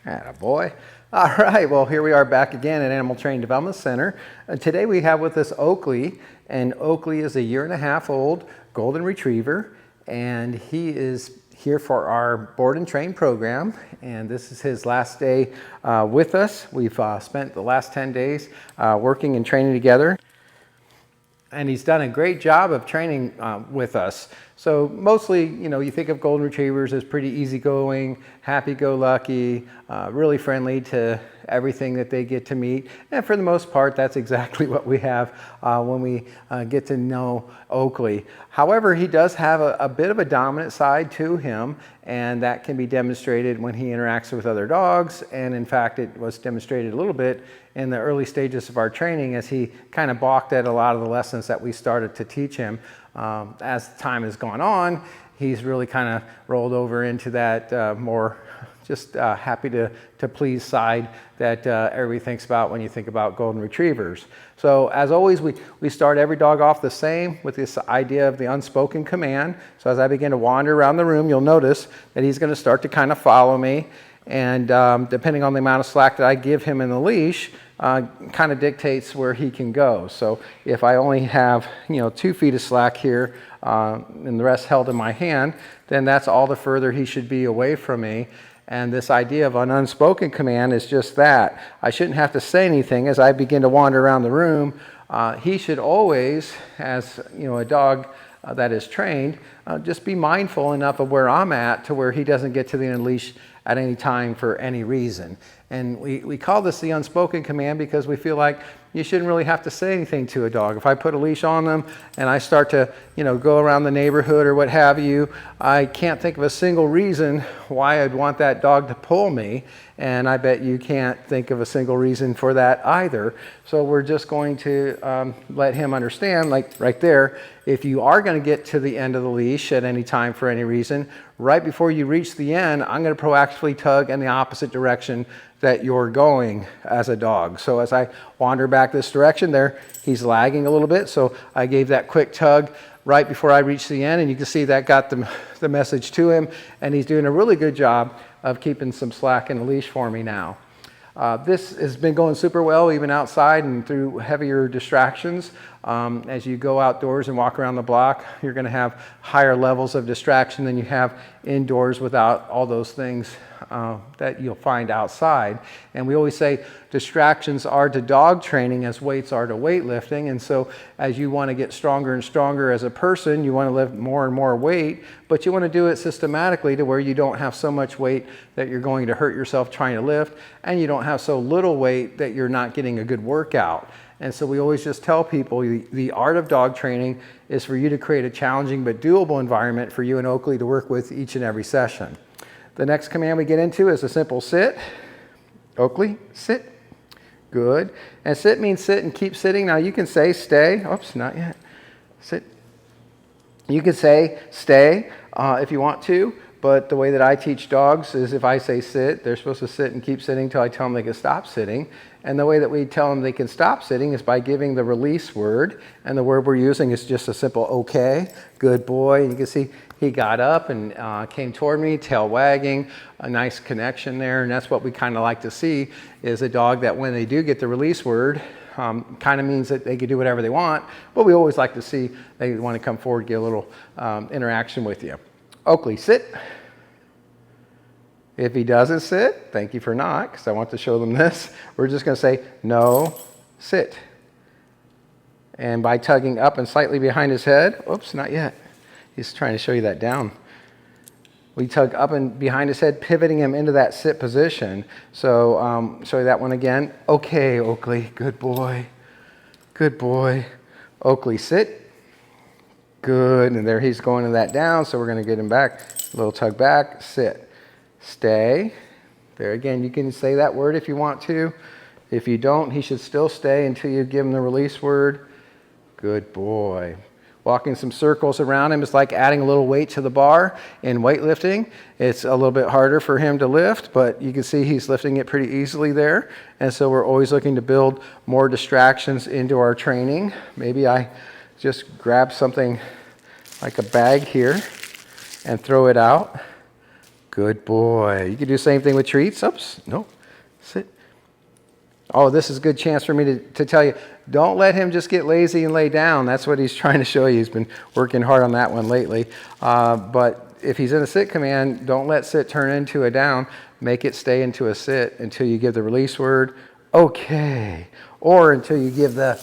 Attaboy. All right, well, here we are back again at Animal Training Development Center. Today we have with us Oakley, and Oakley is a 1.5-year-old golden retriever, and he is here for our board and train program, and this is his last day with us. We've spent the last 10 days working and training together, and he's done a great job of training with us. So mostly, you think of golden retrievers as pretty easygoing, happy-go-lucky, really friendly to everything that they get to meet. And for the most part, that's exactly what we have when we get to know Oakley. However, he does have a bit of a dominant side to him, and that can be demonstrated when he interacts with other dogs. And in fact, it was demonstrated a little bit in the early stages of our training as he kind of balked at a lot of the lessons that we started to teach him. As time has gone on, he's really kind of rolled over into that more just happy to please side that everybody thinks about when you think about golden retrievers. So as always, we start every dog off the same with this idea of the unspoken command. So as I begin to wander around the room, you'll notice that he's going to start to kind of follow me. And depending on the amount of slack that I give him in the leash, kind of dictates where he can go. So if I only have 2 feet of slack here and the rest held in my hand, then that's all the further he should be away from me. And this idea of an unspoken command is just that. I shouldn't have to say anything as I begin to wander around the room. He should always, as a dog that is trained, just be mindful enough of where I'm at to where he doesn't get to the end leash at any time for any reason. And we call this the unspoken command because we feel like you shouldn't really have to say anything to a dog. If I put a leash on them and I start to, go around the neighborhood or what have you, I can't think of a single reason why I'd want that dog to pull me. And I bet you can't think of a single reason for that either. So we're just going to let him understand, like right there, if you are going to get to the end of the leash at any time for any reason, right before you reach the end, I'm going to proactively tug in the opposite direction that you're going as a dog. So as I wander back this direction there, he's lagging a little bit. So I gave that quick tug right before I reached the end, and you can see that got the message to him, and he's doing a really good job of keeping some slack in the leash for me now. This has been going super well even outside and through heavier distractions. As you go outdoors and walk around the block, you're going to have higher levels of distraction than you have indoors without all those things that you'll find outside. And we always say distractions are to dog training as weights are to weightlifting. And so as you want to get stronger and stronger as a person, you want to lift more and more weight, but you want to do it systematically to where you don't have so much weight that you're going to hurt yourself trying to lift, and you don't have so little weight that you're not getting a good workout. And so we always just tell people the art of dog training is for you to create a challenging but doable environment for you and Oakley to work with each and every session. The next command we get into is a simple sit. Oakley, sit. Good. And sit means sit and keep sitting. Now you can say stay. Oops, not yet. Sit. You can say stay if you want to, but the way that I teach dogs is if I say sit, they're supposed to sit and keep sitting until I tell them they can stop sitting. And the way that we tell them they can stop sitting is by giving the release word. And the word we're using is just a simple okay, good boy. And you can see he got up and came toward me, tail wagging, a nice connection there. And that's what we kind of like to see is a dog that when they do get the release word, kind of means that they can do whatever they want. But we always like to see they want to come forward, get a little interaction with you. Oakley, sit. If he doesn't sit, thank you for not, because I want to show them this. We're just going to say, no, sit. And by tugging up and slightly behind his head, oops, not yet. He's trying to show you that down. We tug up and behind his head, pivoting him into that sit position. So show you that one again. Okay, Oakley, good boy. Good boy. Oakley, sit. Good, and there he's going to that down, so we're going to get him back. A little tug back, sit. Stay. There again, you can say that word if you want to. If you don't, he should still stay until you give him the release word. Good boy. Walking some circles around him is like adding a little weight to the bar in weightlifting. It's a little bit harder for him to lift, but you can see he's lifting it pretty easily there. And so we're always looking to build more distractions into our training. Maybe I just grab something like a bag here and throw it out. Good boy. You can do the same thing with treats. Oops, no, sit. Oh, this is a good chance for me to tell you, don't let him just get lazy and lay down. That's what he's trying to show you. He's been working hard on that one lately. But if he's in a sit command, don't let sit turn into a down. Make it stay into a sit until you give the release word, okay. Or until you give the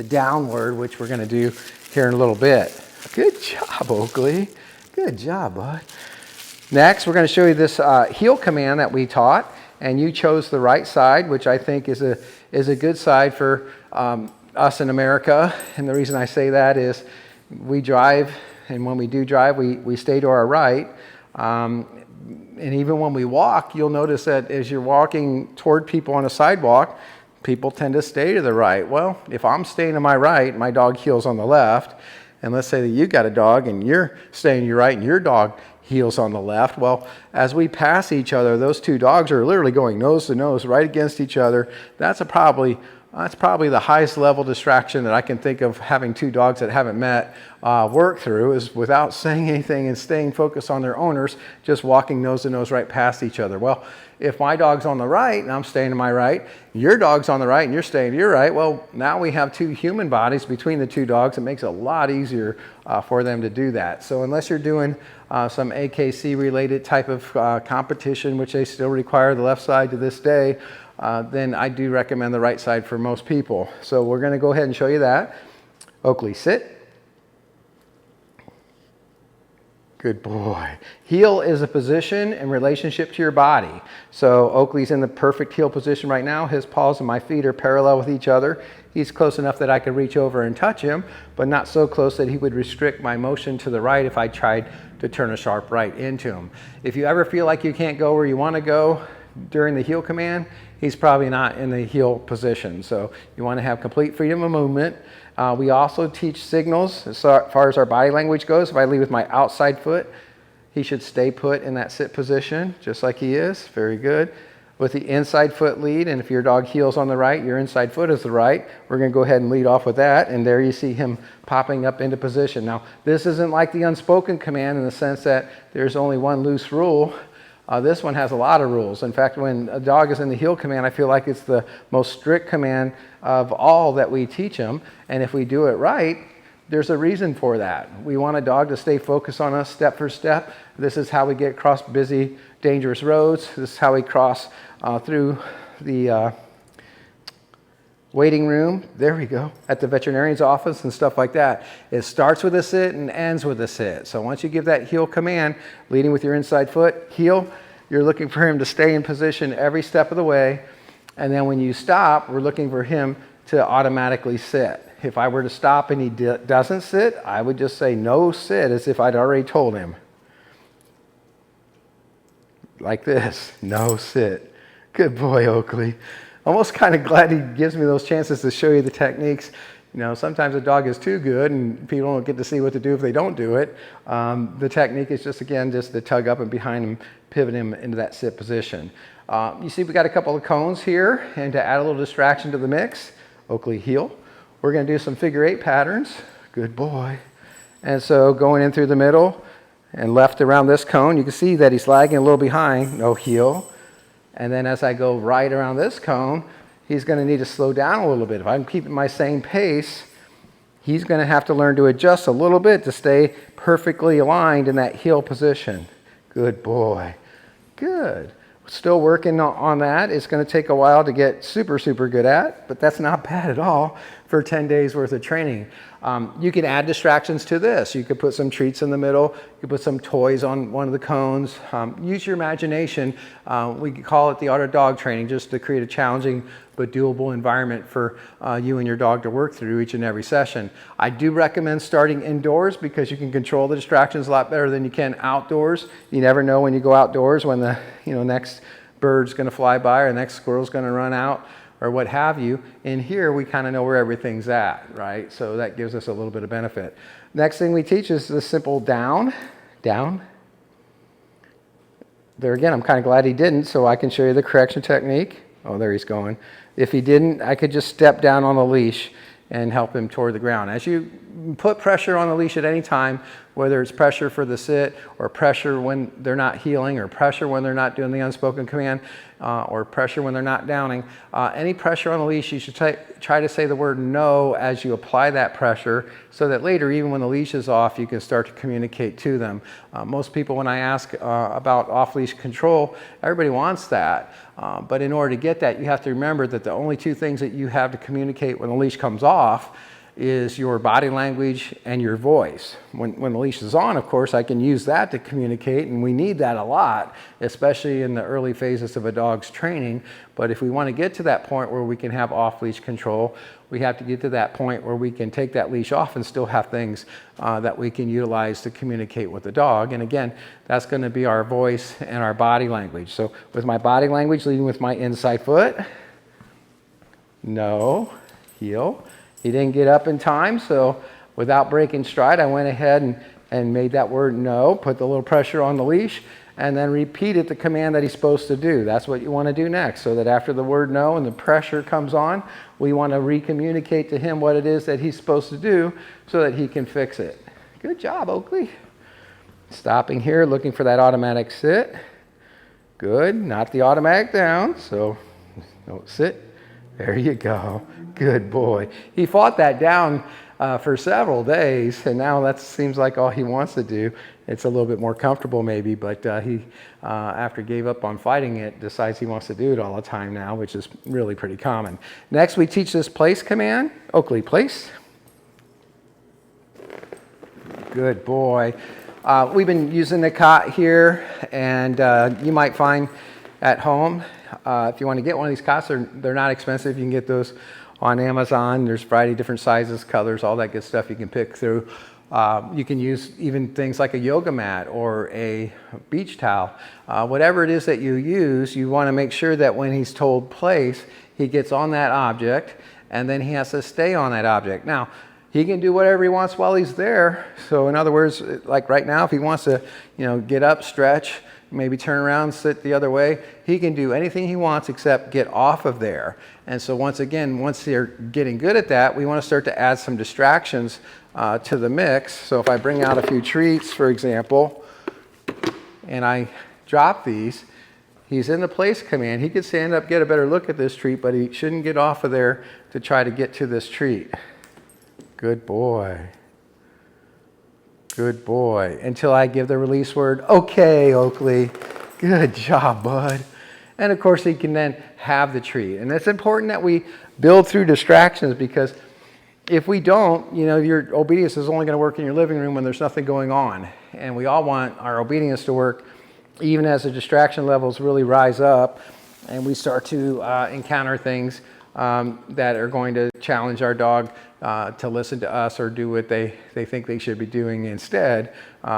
down word, which we're going to do here in a little bit. Good job, Oakley. Good job, bud. Next, we're going to show you this heel command that we taught. And you chose the right side, which I think is a good side for us in America. And the reason I say that is we drive, and when we do drive, we stay to our right. And even when we walk, you'll notice that as you're walking toward people on a sidewalk, people tend to stay to the right. Well, if I'm staying to my right, my dog heels on the left. And let's say that you got a dog and you're staying to your right and your dog heels on the left. Well, as we pass each other, those two dogs are literally going nose to nose right against each other. That's probably the highest level distraction that I can think of having two dogs that haven't met work through, is without saying anything and staying focused on their owners, just walking nose to nose right past each other. Well, if my dog's on the right and I'm staying to my right, your dog's on the right and you're staying to your right, well, now we have two human bodies between the two dogs. It makes it a lot easier for them to do that. So unless you're doing some AKC related type of competition, which they still require the left side to this day, then I do recommend the right side for most people. So we're going to go ahead and show you that. Oakley, sit. Good boy. Heel is a position in relationship to your body. So Oakley's in the perfect heel position right now. His paws and my feet are parallel with each other. He's close enough that I could reach over and touch him, but not so close that he would restrict my motion to the right if I tried to turn a sharp right into him. If you ever feel like you can't go where you want to go during the heel command, he's probably not in the heel position. So you want to have complete freedom of movement. We also teach signals as far as our body language goes. If I lead with my outside foot, he should stay put in that sit position, just like he is. Very good. With the inside foot lead, and if your dog heels on the right, your inside foot is the right. We're going to go ahead and lead off with that, and there you see him popping up into position. Now, this isn't like the unspoken command in the sense that there's only one loose rule. This one has a lot of rules. In fact, when a dog is in the heel command, I feel like it's the most strict command of all that we teach them. And if we do it right, there's a reason for that. We want a dog to stay focused on us step for step. This is how we get across busy, dangerous roads. This is how we cross through the waiting room, there we go, at the veterinarian's office and stuff like that. It starts with a sit and ends with a sit. So once you give that heel command, leading with your inside foot, heel, you're looking for him to stay in position every step of the way. And then when you stop, we're looking for him to automatically sit. If I were to stop and he doesn't sit, I would just say no sit, as if I'd already told him. Like this, no sit. Good boy, Oakley. Almost kind of glad he gives me those chances to show you the techniques. You know, sometimes a dog is too good and people don't get to see what to do if they don't do it. The technique is just, again, just to tug up and behind him, pivot him into that sit position. You see we got a couple of cones here, and to add a little distraction to the mix, Oakley heel. We're going to do some figure 8 patterns. Good boy. And so going in through the middle and left around this cone, you can see that he's lagging a little behind, no heel. And then as I go right around this cone, he's going to need to slow down a little bit. If I'm keeping my same pace, he's going to have to learn to adjust a little bit to stay perfectly aligned in that heel position. Good boy. Good. Still working on that. It's going to take a while to get super, super good at, but that's not bad at all for 10 days worth of training. You can add distractions to this. You could put some treats in the middle. You could put some toys on one of the cones. Use your imagination. We could call it the art of dog training, just to create a challenging but doable environment for you and your dog to work through each and every session. I do recommend starting indoors because you can control the distractions a lot better than you can outdoors. You never know when you go outdoors when the next bird's going to fly by or the next squirrel's going to run out, or what have you. In here, we kind of know where everything's at, right? So that gives us a little bit of benefit. Next thing we teach is the simple down, down. There again, I'm kind of glad he didn't, so I can show you the correction technique. Oh, there he's going. If he didn't, I could just step down on the leash and help him toward the ground. As you put pressure on the leash at any time, whether it's pressure for the sit, or pressure when they're not heeling, or pressure when they're not doing the unspoken command, or pressure when they're not downing. Any pressure on the leash, you should try to say the word no as you apply that pressure, so that later, even when the leash is off, you can start to communicate to them. Most people, when I ask about off-leash control, everybody wants that. But in order to get that, you have to remember that the only two things that you have to communicate when the leash comes off is your body language and your voice. When the leash is on, of course, I can use that to communicate, and we need that a lot, especially in the early phases of a dog's training. But if we want to get to that point where we can have off-leash control, we have to get to that point where we can take that leash off and still have things that we can utilize to communicate with the dog. And again, that's going to be our voice and our body language. So with my body language, leading with my inside foot, no, heel. He didn't get up in time, so without breaking stride, I went ahead and made that word no, put the little pressure on the leash, and then repeated the command that he's supposed to do. That's what you want to do next, so that after the word no and the pressure comes on, we want to re-communicate to him what it is that he's supposed to do so that he can fix it. Good job, Oakley. Stopping here, looking for that automatic sit. Good, not the automatic down, so don't sit. There you go. Good boy. He fought that down for several days, and now that seems like all he wants to do. It's a little bit more comfortable maybe, but he, after he gave up on fighting it, decides he wants to do it all the time now, which is really pretty common. Next, we teach this place command. Oakley, place. Good boy. We've been using the cot here, and you might find at home, if you want to get one of these cots, they're not expensive. You can get those on Amazon. There's a variety of different sizes, colors, all that good stuff you can pick through. You can use even things like a yoga mat or a beach towel. Whatever it is that you use, you want to make sure that when he's told place, he gets on that object, and then he has to stay on that object. Now, he can do whatever he wants while he's there. So in other words, like right now, if he wants to, get up, stretch, maybe turn around, sit the other way, he can do anything he wants except get off of there. And so once again, once they're getting good at that, we want to start to add some distractions to the mix. So if I bring out a few treats, for example, and I drop these, he's in the place command. He could stand up, get a better look at this treat, but he shouldn't get off of there to try to get to this treat. Good boy. Good boy. Until I give the release word, okay, Oakley. Good job, bud. And of course, he can then have the treat. And it's important that we build through distractions, because if we don't, your obedience is only going to work in your living room when there's nothing going on. And we all want our obedience to work even as the distraction levels really rise up and we start to encounter things that are going to challenge our dog to listen to us or do what they think they should be doing instead.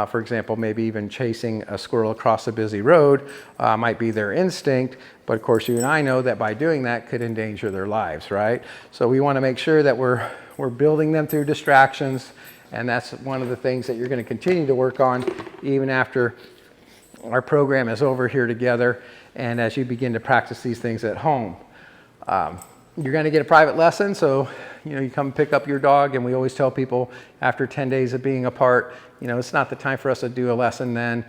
For example, maybe even chasing a squirrel across a busy road might be their instinct, but of course you and I know that by doing that could endanger their lives, right? So we want to make sure that we're building them through distractions, and that's one of the things that you're going to continue to work on even after our program is over here together and as you begin to practice these things at home. You're going to get a private lesson, so you come pick up your dog, and we always tell people after 10 days of being apart, it's not the time for us to do a lesson then.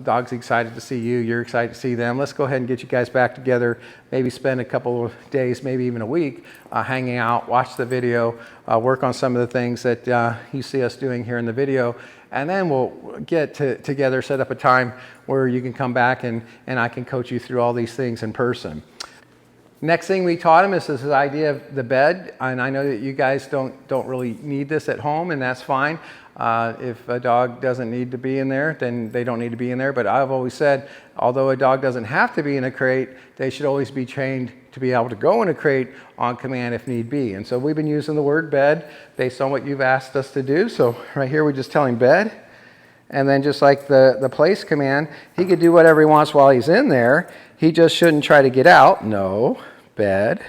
Dog's excited to see you, you're excited to see them. Let's go ahead and get you guys back together, maybe spend a couple of days, maybe even a week, hanging out, watch the video, work on some of the things that you see us doing here in the video, and then we'll get together, set up a time where you can come back and I can coach you through all these things in person. Next thing we taught him is this idea of the bed, and I know that you guys don't really need this at home, and that's fine. If a dog doesn't need to be in there, then they don't need to be in there. But I've always said, although a dog doesn't have to be in a crate, they should always be trained to be able to go in a crate on command if need be. And so we've been using the word bed based on what you've asked us to do. So right here we just tell him bed. And then just like the place command, he could do whatever he wants while he's in there. He just shouldn't try to get out. No, bed.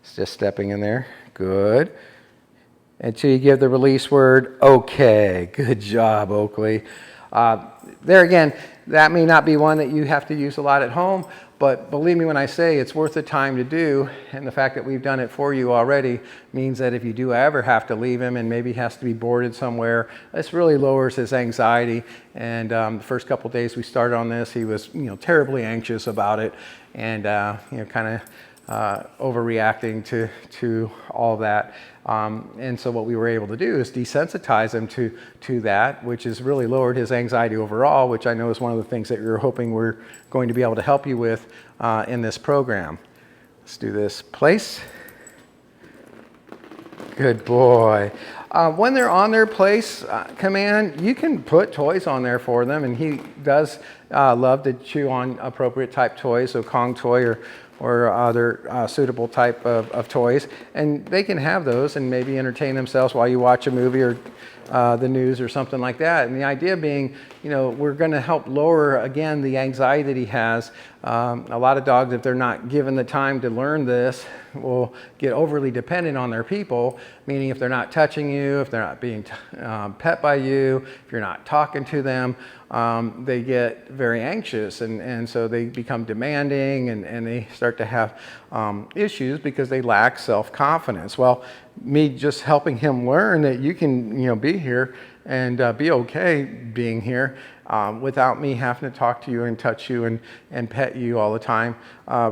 It's just stepping in there. Good. Until you give the release word, okay. Good job, Oakley. There again, that may not be one that you have to use a lot at home, But believe me when I say it's worth the time to do, and the fact that we've done it for you already means that if you do ever have to leave him and maybe has to be boarded somewhere, this really lowers his anxiety. And the first couple of days we started on this, he was terribly anxious about it, and kind of overreacting to all that. And so what we were able to do is desensitize him to that, which has really lowered his anxiety overall, which I know is one of the things that you're hoping we're going to be able to help you with in this program. Let's do this. Place. Good boy. When they're on their place command, you can put toys on there for them, and he does love to chew on appropriate type toys, so Kong toy or other suitable type of toys, and they can have those and maybe entertain themselves while you watch a movie or the news or something like that. And the idea being, we're going to help lower, again, the anxiety that he has. A lot of dogs, if they're not given the time to learn this, will get overly dependent on their people, meaning if they're not touching you, if they're not being pet by you, if you're not talking to them, they get very anxious, and so they become demanding, and they start to have issues because they lack self-confidence. Well, me just helping him learn that you can be here and be okay being here without me having to talk to you and touch you and pet you all the time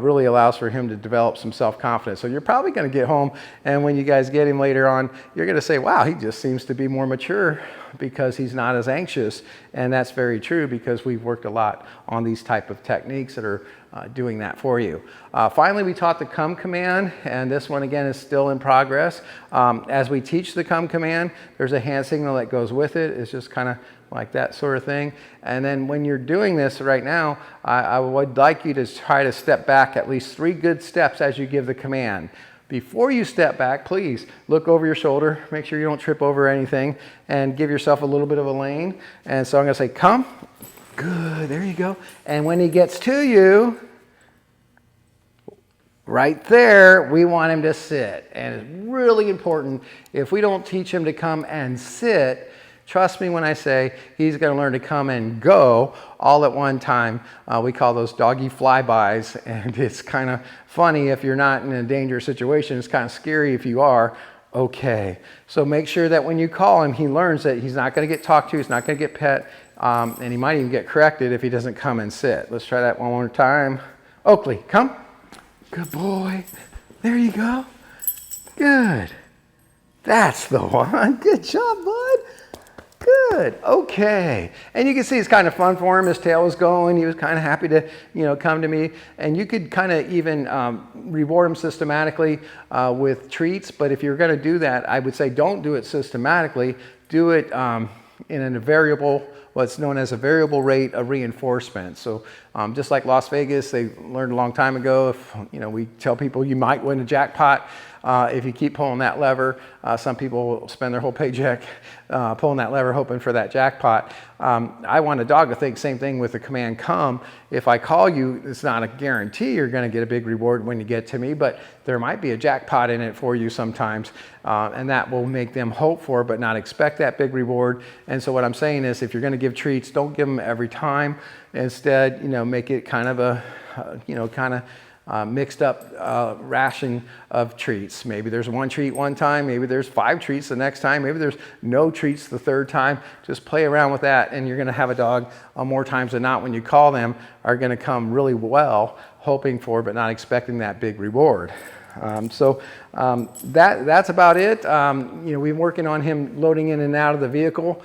really allows for him to develop some self-confidence. So you're probably going to get home, and when you guys get him later on, you're going to say, wow, he just seems to be more mature because he's not as anxious. And that's very true, because we've worked a lot on these type of techniques that are doing that for you. Finally, we taught the come command, and this one again is still in progress. As we teach the come command, there's a hand signal that goes with it. It's just kind of like that sort of thing. And then when you're doing this right now, I would like you to try to step back at least 3 good steps as you give the command. Before you step back, please look over your shoulder, make sure you don't trip over anything, and give yourself a little bit of a lane. And so I'm going to say, come. Good, there you go. And when he gets to you, right there, we want him to sit. And it's really important, if we don't teach him to come and sit, trust me when I say he's going to learn to come and go all at one time. We call those doggy flybys, and it's kind of funny if you're not in a dangerous situation. It's kind of scary if you are. Okay, so make sure that when you call him, he learns that he's not going to get talked to, he's not going to get pet, and he might even get corrected if he doesn't come and sit. Let's try that one more time. Oakley, come. Good boy. There you go. Good. That's the one. Good job, bud. Good. Okay. And you can see it's kind of fun for him. His tail was going. He was kind of happy to, come to me. And you could kind of even reward him systematically with treats. But if you're going to do that, I would say don't do it systematically. Do it in a variable, what's known as a variable rate of reinforcement. So just like Las Vegas, they learned a long time ago, if we tell people you might win a jackpot if you keep pulling that lever. Some people will spend their whole paycheck pulling that lever hoping for that jackpot. I want a dog to think same thing with the command come. If I call you, it's not a guarantee you're going to get a big reward when you get to me, but there might be a jackpot in it for you sometimes, and that will make them hope for but not expect that big reward. And so what I'm saying is, if you're going to give treats, don't give them every time. Instead, make it kind of a mixed up ration of treats. Maybe there's 1 treat one time, maybe there's 5 treats the next time, maybe there's no treats the third time. Just play around with that, and you're going to have a dog more times than not when you call them are going to come really well, hoping for but not expecting that big reward. That's about it. We've been working on him loading in and out of the vehicle.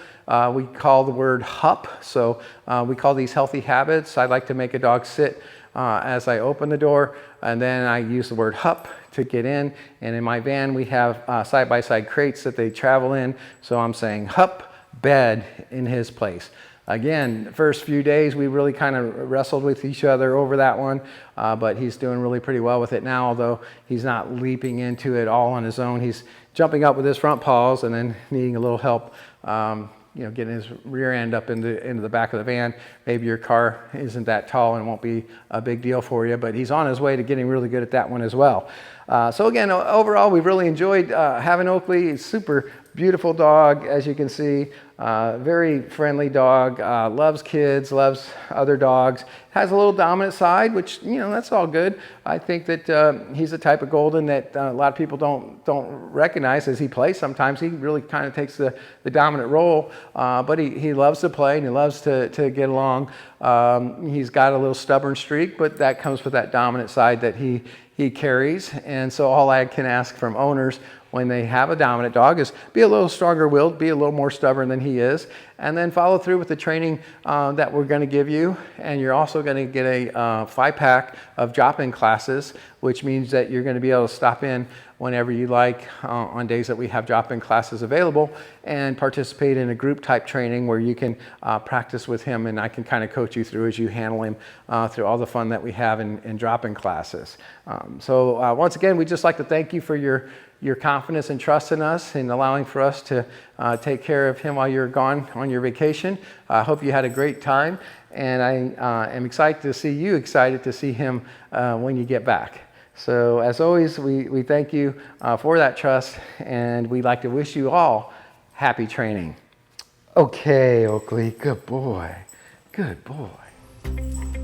We call the word hup. So we call these healthy habits. I like to make a dog sit as I open the door, and then I use the word hup to get in. And in my van, we have side-by-side crates that they travel in. So I'm saying hup, bed in his place. Again, the first few days, we really kind of wrestled with each other over that one, but he's doing really pretty well with it now, although he's not leaping into it all on his own. He's jumping up with his front paws and then needing a little help, getting his rear end up into the back of the van. Maybe your car isn't that tall and won't be a big deal for you, but he's on his way to getting really good at that one as well. So again, overall, we've really enjoyed having Oakley. He's super beautiful dog, as you can see. Very friendly dog, loves kids, loves other dogs. Has a little dominant side, which, you know, that's all good. I think that he's the type of Golden that a lot of people don't recognize as he plays. Sometimes he really kind of takes the dominant role, but he loves to play and he loves to get along. He's got a little stubborn streak, but that comes with that dominant side that he carries. And so all I can ask from owners when they have a dominant dog is be a little stronger willed, be a little more stubborn than he is, and then follow through with the training that we're going to give you. And you're also going to get a 5-pack of drop-in classes, which means that you're going to be able to stop in whenever you like on days that we have drop-in classes available, and participate in a group type training where you can practice with him, and I can kind of coach you through as you handle him through all the fun that we have in drop-in classes. So once again, we'd just like to thank you for your confidence and trust in us and allowing for us to take care of him while you're gone on your vacation. I hope you had a great time, and I am excited to see him when you get back. So as always, we thank you for that trust, and we'd like to wish you all happy training. Okay, Oakley, good boy. Good boy.